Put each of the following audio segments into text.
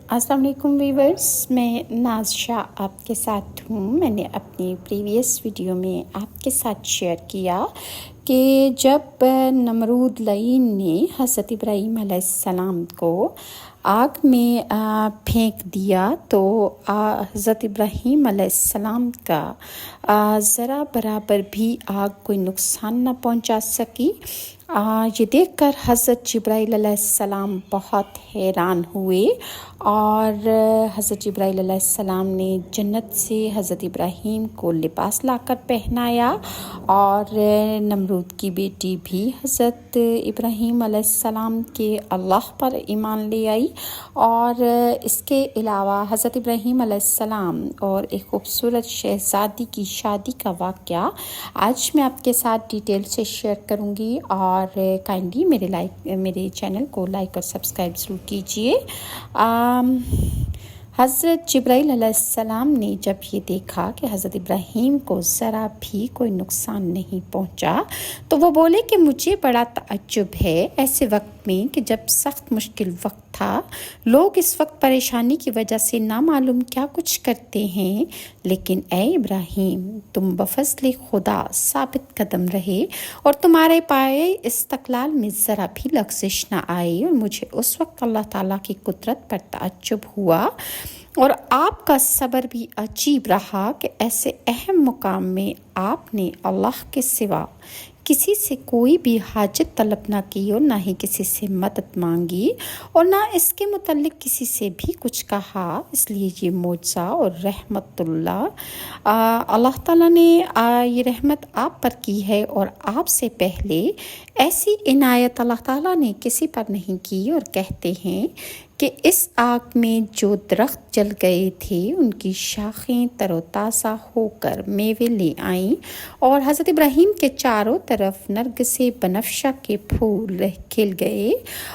السلام علیکم ویورز، میں ناز شاہ آپ کے ساتھ ہوں۔ میں نے اپنی پریویس ویڈیو میں آپ کے ساتھ شیئر کیا کہ جب نمرود لعین نے حضرت ابراہیم علیہ السلام کو آگ میں پھینک دیا تو حضرت ابراہیم علیہ السلام کا ذرا برابر بھی آگ کوئی نقصان نہ پہنچا سکی۔ یہ دیکھ کر حضرت جبرائیل علیہ السلام بہت حیران ہوئے اور حضرت جبرائیل علیہ السلام نے جنت سے حضرت ابراہیم کو لباس لا کر پہنایا اور نمرود کی بیٹی بھی حضرت ابراہیم علیہ السلام کے اللہ پر ایمان لے آئی۔ اور اس کے علاوہ حضرت ابراہیم علیہ السلام اور ایک خوبصورت شہزادی کی شادی کا واقعہ آج میں آپ کے ساتھ ڈیٹیل سے شیئر کروں گی، اور کائنڈلی میرے چینل کو لائک اور سبسکرائب ضرور کیجیے۔ حضرت جبرائیل علیہ السلام نے جب یہ دیکھا کہ حضرت ابراہیم کو ذرا بھی کوئی نقصان نہیں پہنچا تو وہ بولے کہ مجھے بڑا تعجب ہے ایسے وقت میں کہ جب سخت مشکل وقت تھا، لوگ اس وقت پریشانی کی وجہ سے نامعلوم کیا کچھ کرتے ہیں، لیکن اے ابراہیم تم بفضل خدا ثابت قدم رہے اور تمہارے پائے استقلال میں ذرا بھی لغزش نہ آئی، اور مجھے اس وقت اللہ تعالیٰ کی قدرت پر تعجب ہوا اور آپ کا صبر بھی عجیب رہا کہ ایسے اہم مقام میں آپ نے اللہ کے سوا کسی سے کوئی بھی حاجت طلب نہ کی اور نہ ہی کسی سے مدد مانگی اور نہ اس کے متعلق کسی سے بھی کچھ کہا۔ اس لیے یہ معجزہ اور رحمت اللہ تعالیٰ نے یہ رحمت آپ پر کی ہے، اور آپ سے پہلے ایسی عنایت اللہ تعالیٰ نے کسی پر نہیں کی، اور کہتے ہیں کہ اس آگ میں جو درخت جل گئے تھے ان کی شاخیں تر و تازہ ہو کر میوے لے آئیں، اور حضرت ابراہیم کے چاروں طرف نرگسِ بنفشہ کے پھول کھل گئے،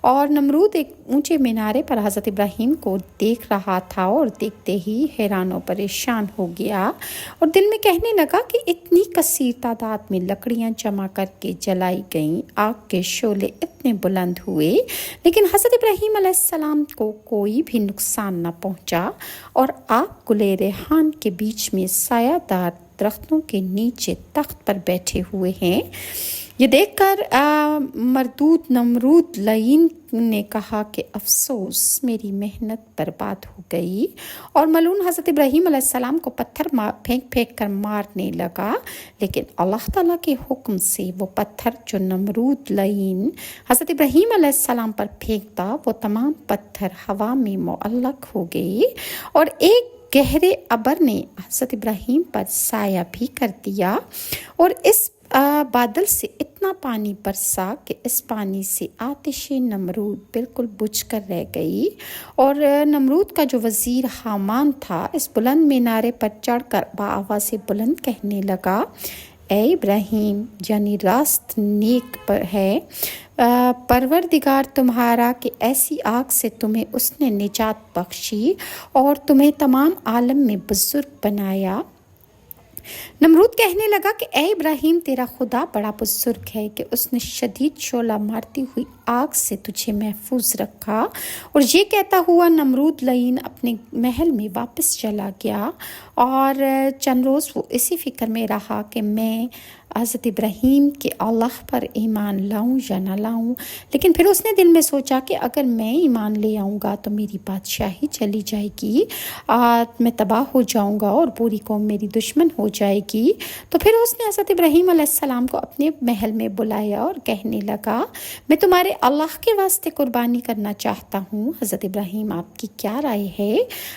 اور نمرود ایک اونچے مینارے پر حضرت ابراہیم کو دیکھ رہا تھا اور دیکھتے ہی حیران و پریشان ہو گیا اور دل میں کہنے لگا کہ اتنی کثیر تعداد میں لکڑیاں جمع کر کے جلائی گئیں، آگ کے شعلے اتنے بلند ہوئے لیکن حضرت ابراہیم علیہ السلام کو کوئی بھی نقصان نہ پہنچا، اور آپ گلے ریحان کے بیچ میں سایہ دار درختوں کے نیچے تخت پر بیٹھے ہوئے ہیں۔ یہ دیکھ کر مردود نمرود لعین نے کہا کہ افسوس میری محنت برباد ہو گئی، اور ملعون حضرت ابراہیم علیہ السلام کو پتھر پھینک کر مارنے لگا، لیکن اللہ تعالیٰ کے حکم سے وہ پتھر جو نمرود لعین حضرت ابراہیم علیہ السلام پر پھینکتا وہ تمام پتھر ہوا میں معلق ہو گئے، اور ایک گہرے ابر نے حضرت ابراہیم پر سایہ بھی کر دیا، اور اس بادل سے اتنا پانی برسا کہ اس پانی سے آتش نمرود بالکل بجھ کر رہ گئی، اور نمرود کا جو وزیر حامان تھا اس بلند مینارے پر چڑھ کر بآواز بلند کہنے لگا، اے ابراہیم یعنی راست نیک ہے پروردگار تمہارا کہ ایسی آگ سے تمہیں اس نے نجات بخشی اور تمہیں تمام عالم میں بزرگ بنایا۔ نمرود کہنے لگا کہ اے ابراہیم تیرا خدا بڑا بزرگ ہے کہ اس نے شدید شعلہ مارتی ہوئی آگ سے تجھے محفوظ رکھا، اور یہ کہتا ہوا نمرود لعین اپنے محل میں واپس چلا گیا، اور چند روز وہ اسی فکر میں رہا کہ میں حضرت ابراہیم کے اللہ پر ایمان لاؤں یا نہ لاؤں، لیکن پھر اس نے دل میں سوچا کہ اگر میں ایمان لے آؤں گا تو میری بادشاہی چلی جائے گی، میں تباہ ہو جاؤں گا اور پوری قوم میری دشمن ہو جائے گی۔ تو پھر اس نے حضرت ابراہیم علیہ السلام کو اپنے محل میں بلایا اور کہنے لگا، میں تمہارے اللہ کے واسطے قربانی کرنا چاہتا ہوں، حضرت ابراہیم آپ کی کیا رائے ہے؟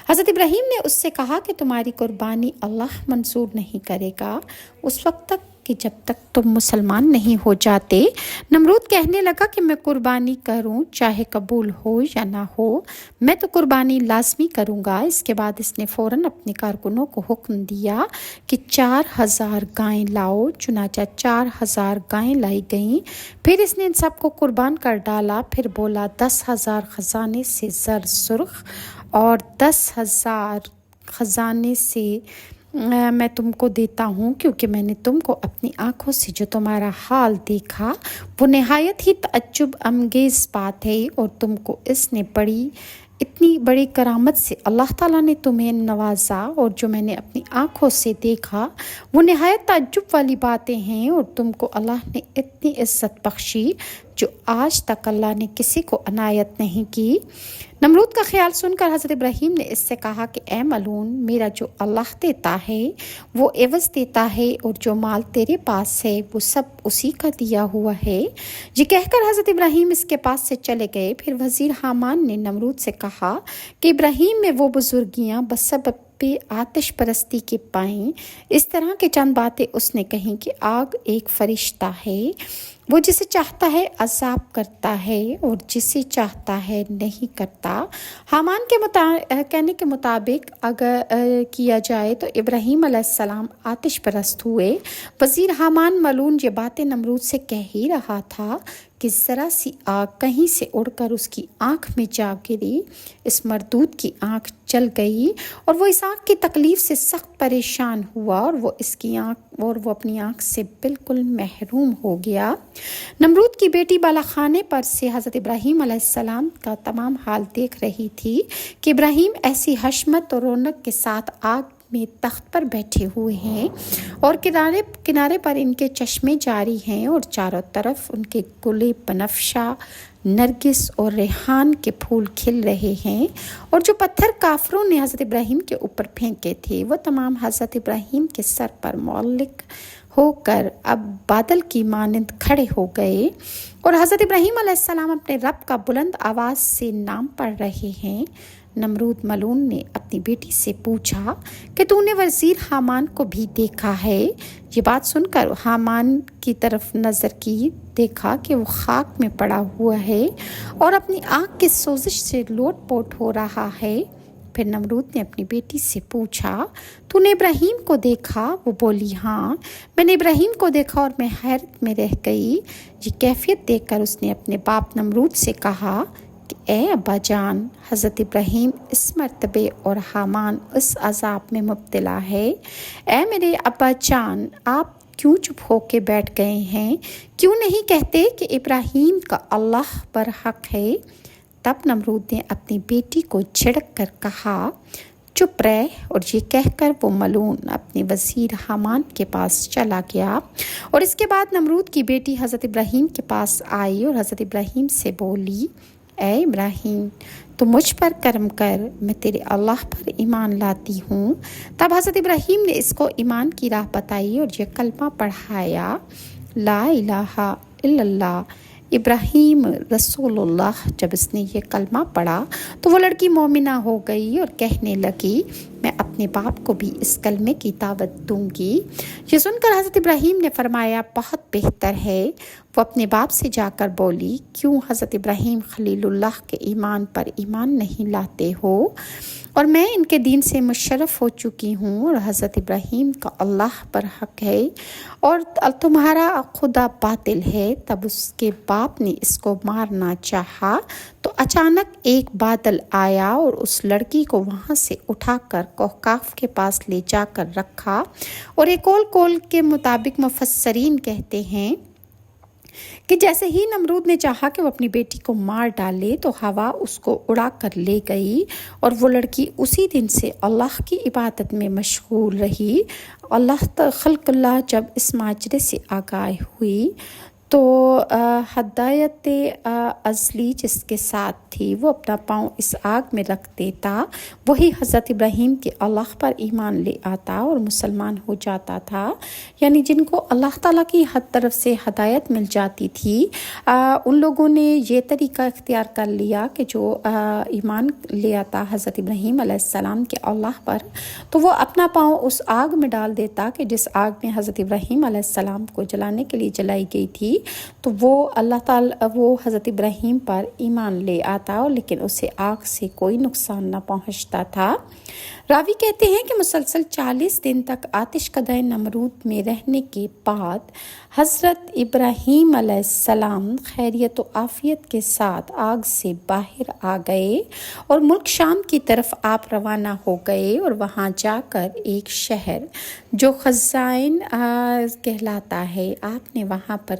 حضرت ابراہیم نے اس سے کہا کہ تمہاری قربانی اللہ منظور نہیں کرے گا اس وقت تک کہ جب تک تم مسلمان نہیں ہو جاتے۔ نمرود کہنے لگا کہ میں قربانی کروں چاہے قبول ہو یا نہ ہو، میں تو قربانی لازمی کروں گا۔ اس کے بعد اس نے فوراً اپنے کارکنوں کو حکم دیا کہ 4000 گائیں لاؤ، چنانچہ 4000 گائیں لائی گئیں، پھر اس نے ان سب کو قربان کر ڈالا، پھر بولا 10,000 خزانے سے زر سرخ اور 10,000 خزانے سے میں تم کو دیتا ہوں، کیونکہ میں نے تم کو اپنی آنکھوں سے جو تمہارا حال دیکھا وہ نہایت ہی تعجب انگیز بات ہے، اور تم کو اس نے بڑی اتنی بڑی کرامت سے اللہ تعالیٰ نے تمہیں نوازا اور جو میں نے اپنی آنکھوں سے دیکھا وہ نہایت تعجب والی باتیں ہیں، اور تم کو اللہ نے اتنی عزت بخشی جو آج تک اللہ نے کسی کو عنایت نہیں کی۔ نمرود کا خیال سن کر حضرت ابراہیم نے اس سے کہا کہ اے ملعون، میرا جو اللہ دیتا ہے وہ عوض دیتا ہے، اور جو مال تیرے پاس ہے وہ سب اسی کا دیا ہوا ہے۔ یہ کہہ کر حضرت ابراہیم اس کے پاس سے چلے گئے۔ پھر وزیر حامان نے نمرود سے کہا کہ ابراہیم میں وہ بزرگیاں بسبب آتش پرستی کے پائیں۔ اس طرح کے چند باتیں اس نے کہیں کہ آگ ایک فرشتہ ہے، وہ جسے چاہتا ہے عذاب کرتا ہے اور جسے چاہتا ہے نہیں کرتا۔ حامان کے کہنے کے مطابق اگر کیا جائے تو ابراہیم علیہ السلام آتش پرست ہوئے۔ وزیر حامان ملعون یہ باتیں نمرود سے کہہ ہی رہا تھا کہ ذرا سی آگ کہیں سے اڑ کر اس کی آنکھ میں جا گری۔ اس مردود کی آنکھ جل گئی اور وہ اس آنکھ کی تکلیف سے سخت پریشان ہوا، اور وہ اپنی آنکھ سے بالکل محروم ہو گیا۔ نمرود کی بیٹی بالا خانے پر سے حضرت ابراہیم علیہ السلام کا تمام حال دیکھ رہی تھی کہ ابراہیم ایسی حشمت اور رونق کے ساتھ آگ میں تخت پر بیٹھے ہوئے ہیں، اور کنارے پر ان کے چشمے جاری ہیں، اور چاروں طرف ان کے گلے بنفشہ، نرگس اور ریحان کے پھول کھل رہے ہیں، اور جو پتھر کافروں نے حضرت ابراہیم کے اوپر پھینکے تھے وہ تمام حضرت ابراہیم کے سر پر معلق ہو کر اب بادل کی مانند کھڑے ہو گئے، اور حضرت ابراہیم علیہ السلام اپنے رب کا بلند آواز سے نام پڑھ رہے ہیں۔ نمرود ملعون نے اپنی بیٹی سے پوچھا کہ تو نے وزیر حامان کو بھی دیکھا ہے؟ یہ بات سن کر حامان کی طرف نظر کی، دیکھا کہ وہ خاک میں پڑا ہوا ہے اور اپنی آنکھ کی سوزش سے لوٹ پوٹ ہو رہا ہے۔ پھر نمرود نے اپنی بیٹی سے پوچھا تو نے ابراہیم کو دیکھا؟ وہ بولی ہاں، میں نے ابراہیم کو دیکھا اور میں حیرت میں رہ گئی۔ یہ کیفیت دیکھ کر اس نے اپنے باپ نمرود سے کہا کہ اے ابا جان، حضرت ابراہیم اس مرتبے اور حامان اس عذاب میں مبتلا ہے۔ اے میرے ابا جان، آپ کیوں چپ ہو کے بیٹھ گئے ہیں؟ کیوں نہیں کہتے کہ ابراہیم کا اللہ برحق ہے؟ تب نمرود نے اپنی بیٹی کو جھڑک کر کہا چپ رہ، اور یہ کہہ کر وہ ملعون اپنے وزیر حامان کے پاس چلا گیا۔ اور اس کے بعد نمرود کی بیٹی حضرت ابراہیم کے پاس آئی اور حضرت ابراہیم سے بولی اے ابراہیم، تو مجھ پر کرم کر، میں تیرے اللہ پر ایمان لاتی ہوں۔ تب حضرت ابراہیم نے اس کو ایمان کی راہ بتائی اور یہ کلمہ پڑھایا، لا الہ الا اللہ ابراہیم رسول اللہ۔ جب اس نے یہ کلمہ پڑھا تو وہ لڑکی مومنہ ہو گئی اور کہنے لگی میں اپنے باپ کو بھی اس کلمے کی دعوت دوں گی۔ یہ سن کر حضرت ابراہیم نے فرمایا بہت بہتر ہے۔ وہ اپنے باپ سے جا کر بولی کیوں حضرت ابراہیم خلیل اللہ کے ایمان پر ایمان نہیں لاتے ہو؟ اور میں ان کے دین سے مشرف ہو چکی ہوں، اور حضرت ابراہیم کا اللہ پر حق ہے اور تمہارا خدا باطل ہے۔ تب اس کے باپ نے اس کو مارنا چاہا تو اچانک ایک بادل آیا اور اس لڑکی کو وہاں سے اٹھا کر کوہکاف کے پاس لے جا کر رکھا۔ اور ایک قول کے مطابق مفسرین کہتے ہیں کہ جیسے ہی نمرود نے چاہا کہ وہ اپنی بیٹی کو مار ڈالے تو ہوا اس کو اڑا کر لے گئی، اور وہ لڑکی اسی دن سے اللہ کی عبادت میں مشغول رہی۔ خلق اللہ جب اس ماجرے سے آگاہ ہوئی تو ہدایت ازلی جس کے ساتھ تھی وہ اپنا پاؤں اس آگ میں رکھ دیتا، وہی حضرت ابراہیم کے اللہ پر ایمان لے آتا اور مسلمان ہو جاتا تھا۔ یعنی جن کو اللہ تعالیٰ کی طرف سے ہدایت مل جاتی تھی، ان لوگوں نے یہ طریقہ اختیار کر لیا کہ جو ایمان لے آتا حضرت ابراہیم علیہ السلام کے اللہ پر، تو وہ اپنا پاؤں اس آگ میں ڈال دیتا کہ جس آگ میں حضرت ابراہیم علیہ السلام کو جلانے کے لیے جلائی گئی تھی، تو وہ اللہ تعالیٰ وہ حضرت ابراہیم پر ایمان لے آتا، لیکن اسے آگ سے کوئی نقصان نہ پہنچتا تھا۔ راوی کہتے ہیں کہ مسلسل 40 دن تک آتش کدہ نمرود میں رہنے کے بعد حضرت ابراہیم علیہ السلام خیریت و عافیت کے ساتھ آگ سے باہر آ گئے اور ملک شام کی طرف آپ روانہ ہو گئے، اور وہاں جا کر ایک شہر جو خزائن کہلاتا ہے، آپ نے وہاں پر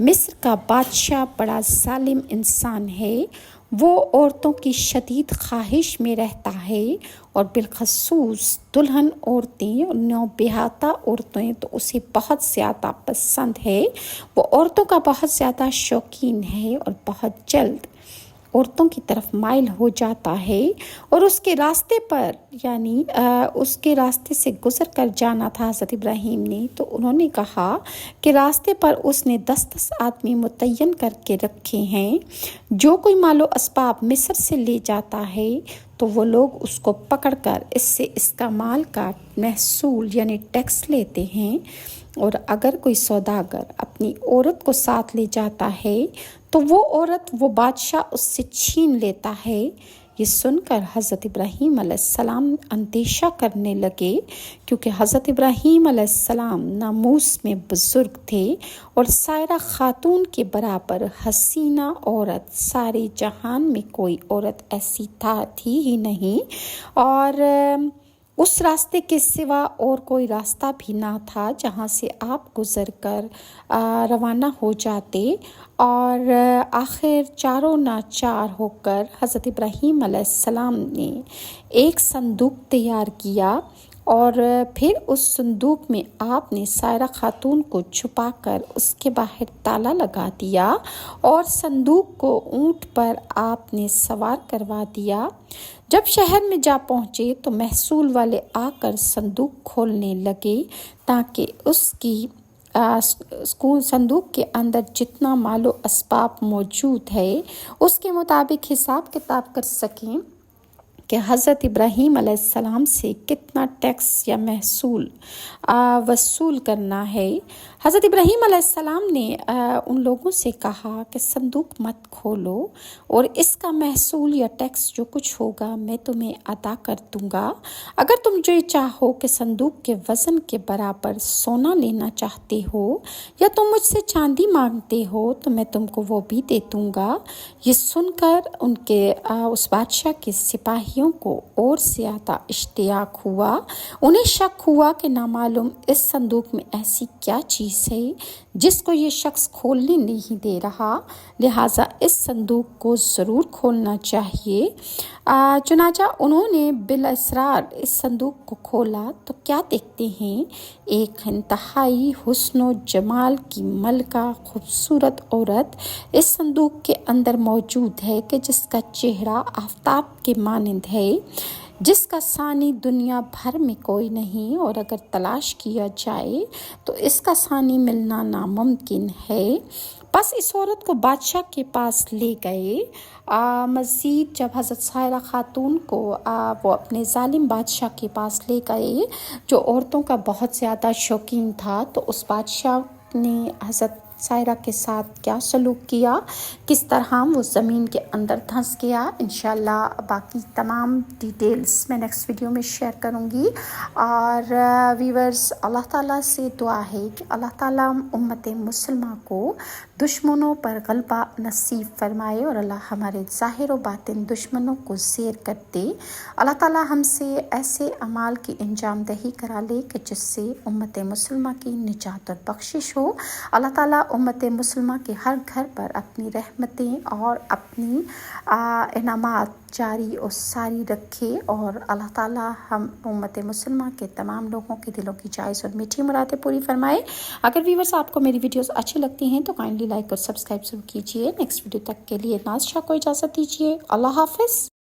مصر کا بادشاہ بڑا ظالم انسان ہے، وہ عورتوں کی شدید خواہش میں رہتا ہے اور بالخصوص دلہن عورتیں اور نوبہتہ عورتیں تو اسے بہت زیادہ پسند ہے۔ وہ عورتوں کا بہت زیادہ شوقین ہے اور بہت جلد عورتوں کی طرف مائل ہو جاتا ہے، اور اس کے راستے پر اس کے راستے سے گزر کر جانا تھا حضرت ابراہیم نے، تو انہوں نے کہا کہ راستے پر اس نے 10 آدمی متعین کر کے رکھے ہیں، جو کوئی مال و اسباب مصر سے لے جاتا ہے تو وہ لوگ اس کو پکڑ کر اس کا مال کا محصول ٹیکس لیتے ہیں، اور اگر کوئی سوداگر اپنی عورت کو ساتھ لے جاتا ہے تو وہ بادشاہ اس سے چھین لیتا ہے۔ یہ سن کر حضرت ابراہیم علیہ السلام اندیشہ کرنے لگے، کیونکہ حضرت ابراہیم علیہ السلام ناموس میں بزرگ تھے اور سائرہ خاتون کے برابر حسینہ عورت سارے جہان میں کوئی عورت ایسی تھی ہی نہیں، اور اس راستے کے سوا اور کوئی راستہ بھی نہ تھا جہاں سے آپ گزر کر روانہ ہو جاتے، اور آخر چاروں ناچار ہو کر حضرت ابراہیم علیہ السلام نے ایک صندوق تیار کیا، اور پھر اس صندوق میں آپ نے سائرہ خاتون کو چھپا کر اس کے باہر تالا لگا دیا، اور صندوق کو اونٹ پر آپ نے سوار کروا دیا۔ جب شہر میں جا پہنچے تو محصول والے آ کر صندوق کھولنے لگے تاکہ صندوق کے اندر جتنا مال و اسباب موجود ہے اس کے مطابق حساب کتاب کر سکیں کہ حضرت ابراہیم علیہ السلام سے کتنا ٹیکس یا محصول وصول کرنا ہے۔ حضرت ابراہیم علیہ السلام نے ان لوگوں سے کہا کہ صندوق مت کھولو، اور اس کا محصول یا ٹیکس جو کچھ ہوگا میں تمہیں ادا کر دوں گا۔ اگر تم جو چاہو کہ صندوق کے وزن کے برابر سونا لینا چاہتے ہو یا تم مجھ سے چاندی مانگتے ہو تو میں تم کو وہ بھی دے دوں گا۔ یہ سن کر اس بادشاہ کے سپاہیوں کو اور زیادہ اشتیاق ہوا۔ انہیں شک ہوا کہ نامعلوم اس صندوق میں ایسی کیا چیز ہے جس کو یہ شخص کھولنے نہیں دے رہا، لہٰذا اس صندوق کو ضرور کھولنا چاہیے۔ چنانچہ انہوں نے بالاسرار اس صندوق کو کھولا تو کیا دیکھتے ہیں، ایک انتہائی حسن و جمال کی ملکہ خوبصورت عورت اس صندوق کے اندر موجود ہے کہ جس کا چہرہ آفتاب کے مانند ہے، جس کا ثانی دنیا بھر میں کوئی نہیں، اور اگر تلاش کیا جائے تو اس کا ثانی ملنا ناممکن ہے۔ بس اس عورت کو بادشاہ کے پاس لے گئے۔ مزید جب حضرت سائرہ خاتون کو وہ اپنے ظالم بادشاہ کے پاس لے گئے جو عورتوں کا بہت زیادہ شوقین تھا، تو اس بادشاہ نے حضرت سائرہ کے ساتھ کیا سلوک کیا، کس طرح وہ زمین کے اندر دھنس گیا، انشاءاللہ باقی تمام ڈیٹیلز میں نیکسٹ ویڈیو میں شیئر کروں گی۔ اور ویورز، اللہ تعالیٰ سے دعا ہے کہ اللہ تعالیٰ امت مسلمہ کو دشمنوں پر غلبہ نصیب فرمائے، اور اللہ ہمارے ظاہر و باطن دشمنوں کو زیر کر دے۔ اللہ تعالیٰ ہم سے ایسے اعمال کی انجام دہی کرا لے کہ جس سے امت مسلمہ کی نجات اور بخشش ہو۔ اللہ تعالیٰ امت مسلمہ کے ہر گھر پر اپنی رحمتیں اور اپنی انعامات جاری اور ساری رکھے، اور اللہ تعالیٰ ہم امت مسلمہ کے تمام لوگوں کے دلوں کی جائز اور میٹھی مرادیں پوری فرمائے۔ اگر ویورز آپ کو میری ویڈیوز اچھی لگتی ہیں تو کائنڈلی لائک اور سبسکرائب ضرور کیجیے۔ نیکسٹ ویڈیو تک کے لیے ناز شاہ کو اجازت دیجیے۔ اللہ حافظ۔